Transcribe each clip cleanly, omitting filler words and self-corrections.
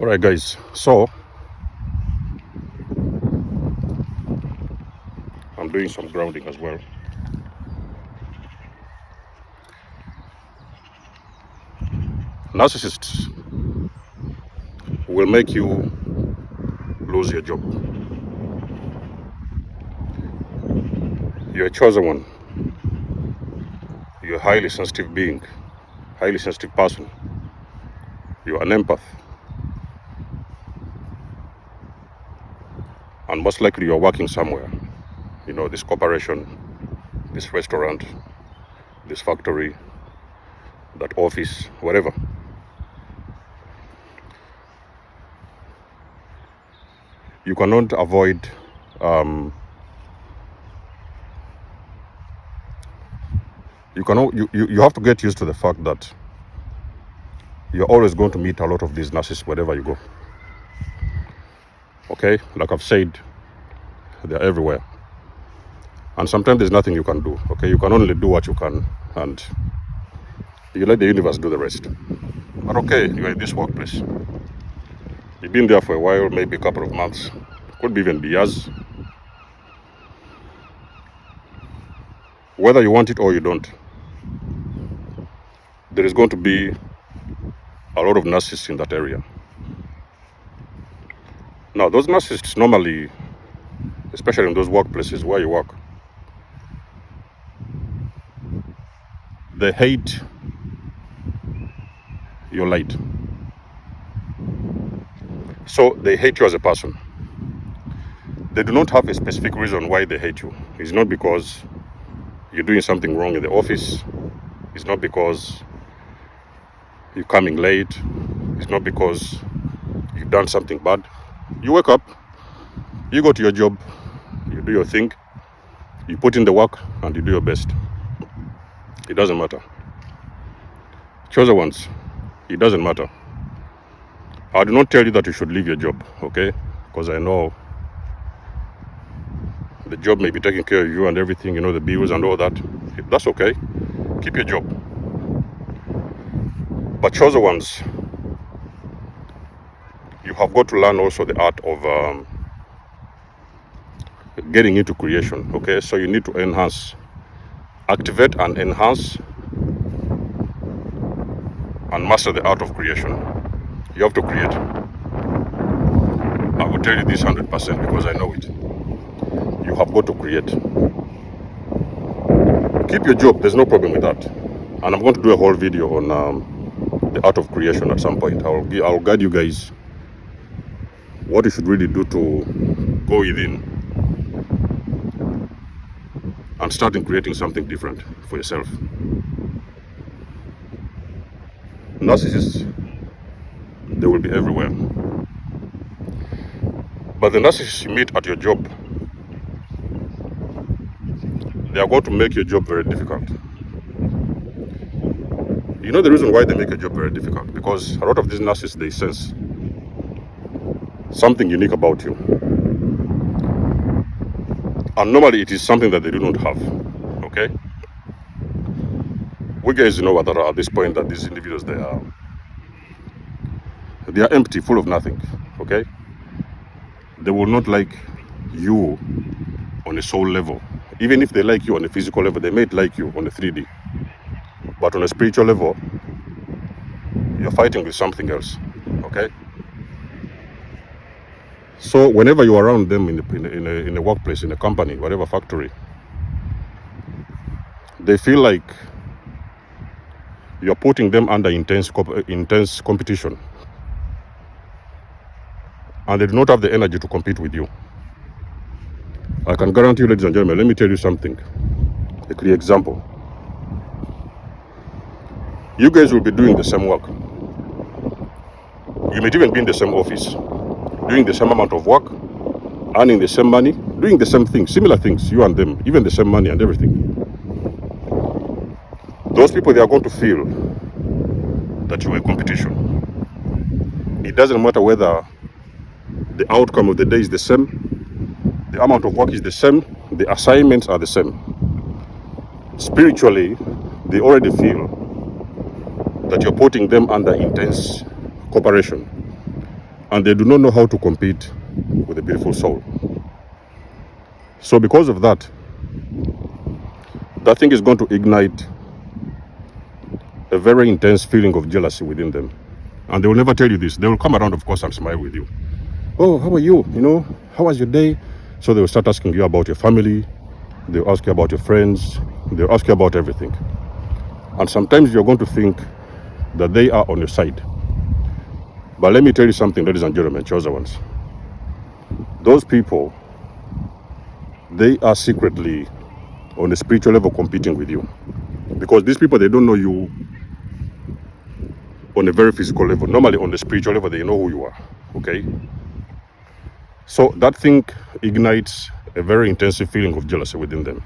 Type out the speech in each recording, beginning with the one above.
All right, guys. So I'm doing some grounding as well. Narcissists will make you lose your job. You're a chosen one. You're a highly sensitive being, highly sensitive person. You're an empath. And most likely you're working somewhere. You know, this corporation, this restaurant, this factory, that office, whatever. You cannot avoid you have to get used to the fact that you're always going to meet a lot of these narcissists wherever you go. Okay, like I've said, they're everywhere, and sometimes there's nothing you can do. Okay, you can only do what you can, and you let the universe do the rest. But okay, you're in this workplace. You've been there for a while, maybe a couple of months, could even be years. Whether you want it or you don't, there is going to be a lot of narcissists in that area. Now, those narcissists normally, especially in those workplaces where you work, they hate your light. So they hate you as a person. They do not have a specific reason why they hate you. It's not because you're doing something wrong in the office. It's not because you're coming late. It's not because you've done something bad. You wake up, you go to your job, you do your thing, you put in the work, and you do your best. It doesn't matter. Chosen ones, it doesn't matter. I do not tell you that you should leave your job, okay? Because I know the job may be taking care of you and everything, you know, the bills and all that. That's okay. Keep your job. But chosen ones, you have got to learn also the art of getting into creation, okay? So you need to activate and enhance and master the art of creation. You have to create. I will tell you this 100% because I know it. You have got to create. Keep your job, there's no problem with that. And I'm going to do a whole video on the art of creation at some point. I'll guide you guys what you should really do to go within and start creating something different for yourself. Narcissists, they will be everywhere. But the narcissists you meet at your job, they are going to make your job very difficult. You know the reason why they make your job very difficult? Because a lot of these narcissists, they sense something unique about you. And normally it is something that they do not have, okay? We guys know what at this point that these individuals, they are empty, full of nothing, okay? They will not like you on a soul level. Even if they like you on a physical level, they may like you on a 3D. But on a spiritual level, you're fighting with something else, okay? So whenever you're around them in a workplace, in a company, whatever factory, they feel like you're putting them under intense competition. And they do not have the energy to compete with you. I can guarantee you, ladies and gentlemen, let me tell you something. A clear example. You guys will be doing the same work. You may even be in the same office, doing the same amount of work, earning the same money, doing the same things, similar things, you and them, even the same money and everything. Those people, they are going to feel that you are a competition. It doesn't matter whether the outcome of the day is the same, the amount of work is the same, the assignments are the same. Spiritually, they already feel that you're putting them under intense cooperation. and they do not know how to compete with a beautiful soul. So because of that, that thing is going to ignite a very intense feeling of jealousy within them. And they will never tell you this. They will come around, of course, and smile with you. Oh, how are you? How was your day? So they will start asking you about your family. They'll ask you about your friends. They'll ask you about everything. And sometimes you're going to think that they are on your side. But let me tell you something, ladies and gentlemen, chosen ones. Those people, they are secretly on a spiritual level competing with you. Because these people, they don't know you on a very physical level. Normally on the spiritual level, they know who you are, okay? So that thing ignites a very intensive feeling of jealousy within them.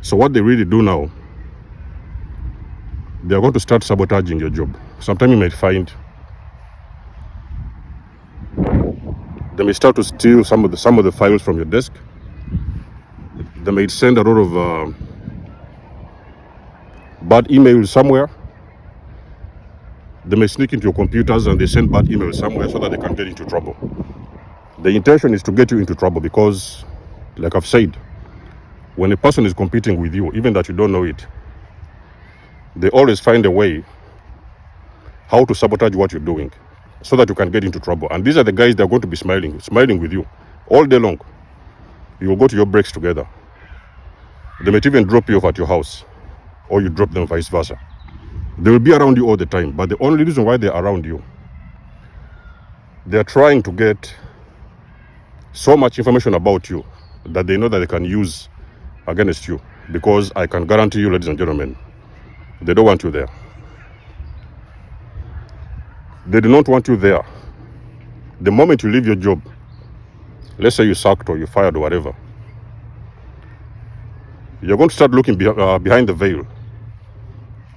So what they really do now, they are going to start sabotaging your job. Sometimes you might find they may start to steal some of the files from your desk. They may send a lot of bad emails somewhere. They may sneak into your computers and they send bad emails somewhere so that they can get into trouble. The intention is to get you into trouble because, like I've said, when a person is competing with you, even that you don't know it, they always find a way how to sabotage what you're doing so that you can get into trouble. And these are the guys that are going to be smiling with you all day long. You will go to your breaks together. They might even drop you off at your house, or you drop them, vice versa. They will be around you all the time, but the only reason why they're around you, they're trying to get so much information about you that they know that they can use against you. Because I can guarantee you, ladies and gentlemen, they don't want you there. They do not want you there. The moment you leave your job, let's say you sacked or you fired or whatever, you're going to start looking behind the veil,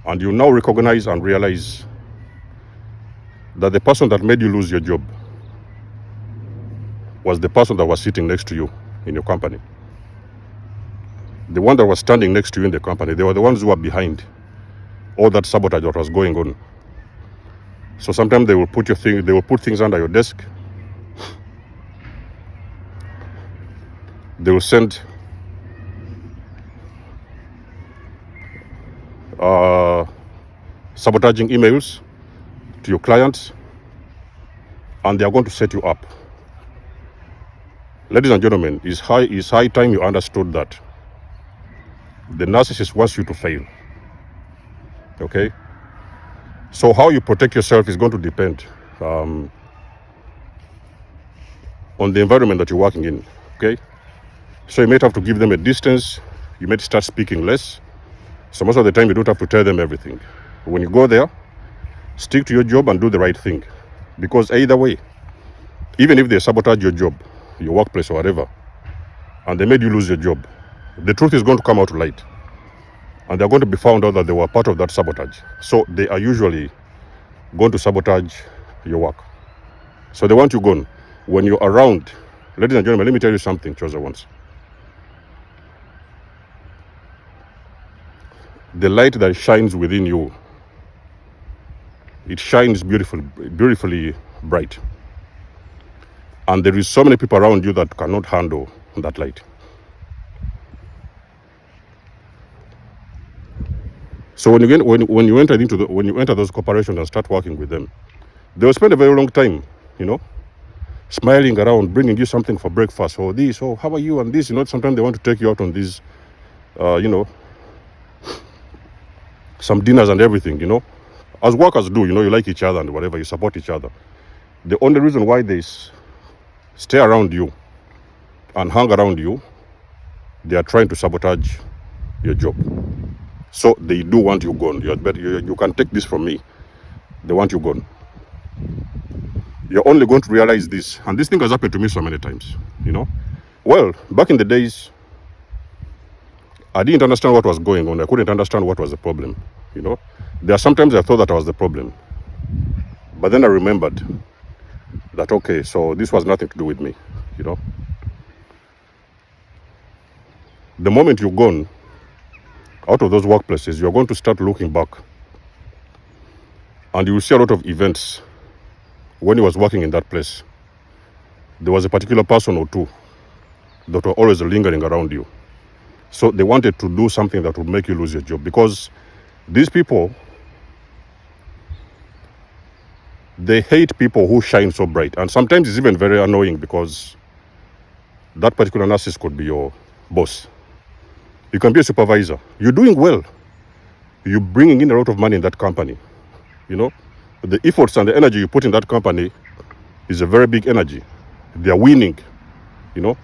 and you now recognize and realize that the person that made you lose your job was the person that was sitting next to you in your company. The one that was standing next to you in the company, they were the ones who were behind all that sabotage that was going on. So sometimes they will put things under your desk. They will send sabotaging emails to your clients, and they are going to set you up. Ladies and gentlemen, it's high time you understood that the narcissist wants you to fail. Okay? So how you protect yourself is going to depend on the environment that you're working in. Okay? So you might have to give them a distance. You might start speaking less. So most of the time you don't have to tell them everything. When you go there, stick to your job and do the right thing. Because either way, even if they sabotage your job, your workplace or whatever, and they made you lose your job, the truth is going to come out to light. And they're going to be found out that they were part of that sabotage. So they are usually going to sabotage your work. So they want you gone. When you're around, ladies and gentlemen, let me tell you something, chosen ones. The light that shines within you, it shines beautifully bright. And there is so many people around you that cannot handle that light. So when you enter those corporations and start working with them, they will spend a very long time, smiling around, bringing you something for breakfast or this, oh, how are you, and this, sometimes they want to take you out on these, some dinners and everything, as workers do, you like each other and whatever, you support each other. The only reason why they stay around you and hang around you, they are trying to sabotage your job. So they do want you gone. You can take this from me. They want you gone. You're only going to realize this, and this thing has happened to me so many times, Well, back in the days, I didn't understand what was going on. I couldn't understand what was the problem, There are sometimes I thought that I was the problem. But then I remembered that, okay, so this was nothing to do with me, The moment you're gone out of those workplaces, you're going to start looking back, and you will see a lot of events when he was working in that place, there was a particular person or two that were always lingering around you. So they wanted to do something that would make you lose your job, because these people, they hate people who shine so bright. And sometimes it's even very annoying, because that particular narcissist could be your boss. You can be a supervisor. You're doing well. You're bringing in a lot of money in that company. You know, the efforts and the energy you put in that company is a very big energy. They are winning, you know.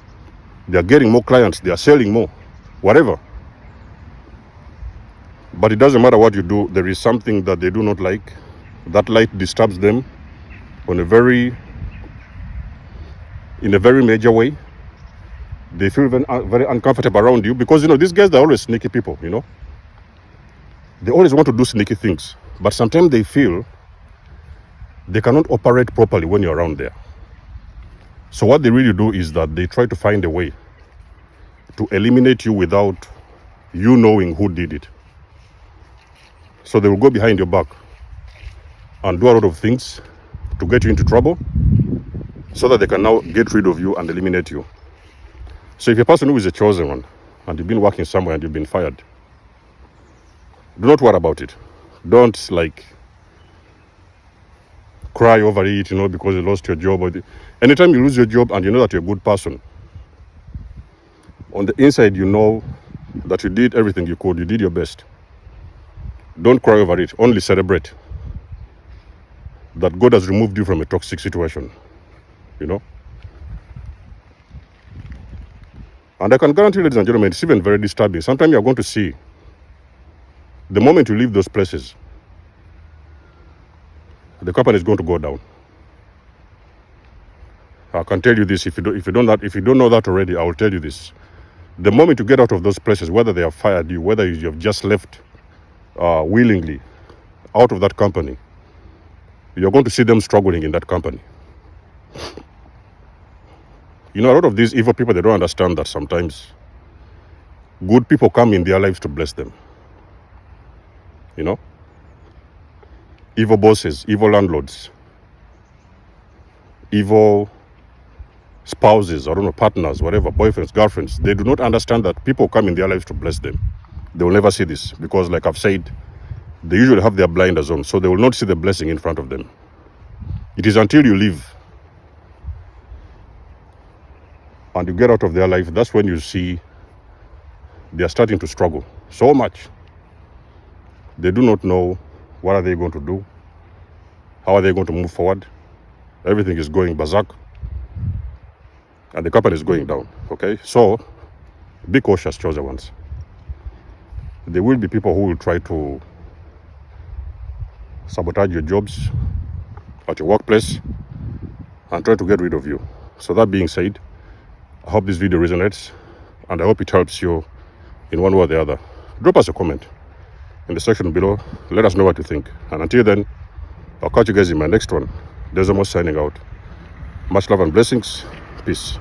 They are getting more clients. They are selling more, whatever. But it doesn't matter what you do. There is something that they do not like. That light disturbs them in a very major way. They feel very uncomfortable around you, because, you know, these guys, they're always sneaky people, you know. They always want to do sneaky things. But sometimes they feel they cannot operate properly when you're around there. So what they really do is that they try to find a way to eliminate you without you knowing who did it. So they will go behind your back and do a lot of things to get you into trouble, so that they can now get rid of you and eliminate you. So if you're a person who is a chosen one, and you've been working somewhere and you've been fired, do not worry about it. Don't cry over it, you know, because you lost your job. Anytime you lose your job and you know that you're a good person, on the inside you know that you did everything you could, you did your best. Don't cry over it. Only celebrate that God has removed you from a toxic situation, you know. And I can guarantee you, ladies and gentlemen, it's even very disturbing. Sometimes you're going to see, the moment you leave those places, the company is going to go down. I can tell you this. If you don't know that already, I will tell you this. The moment you get out of those places, whether they have fired you, whether you have just left willingly out of that company, you're going to see them struggling in that company. You know, a lot of these evil people, they don't understand that sometimes good people come in their lives to bless them. You know? Evil bosses, evil landlords, evil spouses, I don't know, partners, whatever, boyfriends, girlfriends, they do not understand that people come in their lives to bless them. They will never see this, because, like I've said, they usually have their blinders on, so they will not see the blessing in front of them. It is until you leave and you get out of their life, that's when you see they are starting to struggle so much. They do not know what are they going to do, how are they going to move forward. Everything is going berserk, and the company is going down. Okay, so be cautious, chosen ones. There will be people who will try to sabotage your jobs at your workplace and try to get rid of you. So that being said, I hope this video resonates, and I hope it helps you in one way or the other. Drop us a comment in the section below. Let us know what you think. And until then, I'll catch you guys in my next one. There's almost signing out. Much love and blessings. Peace.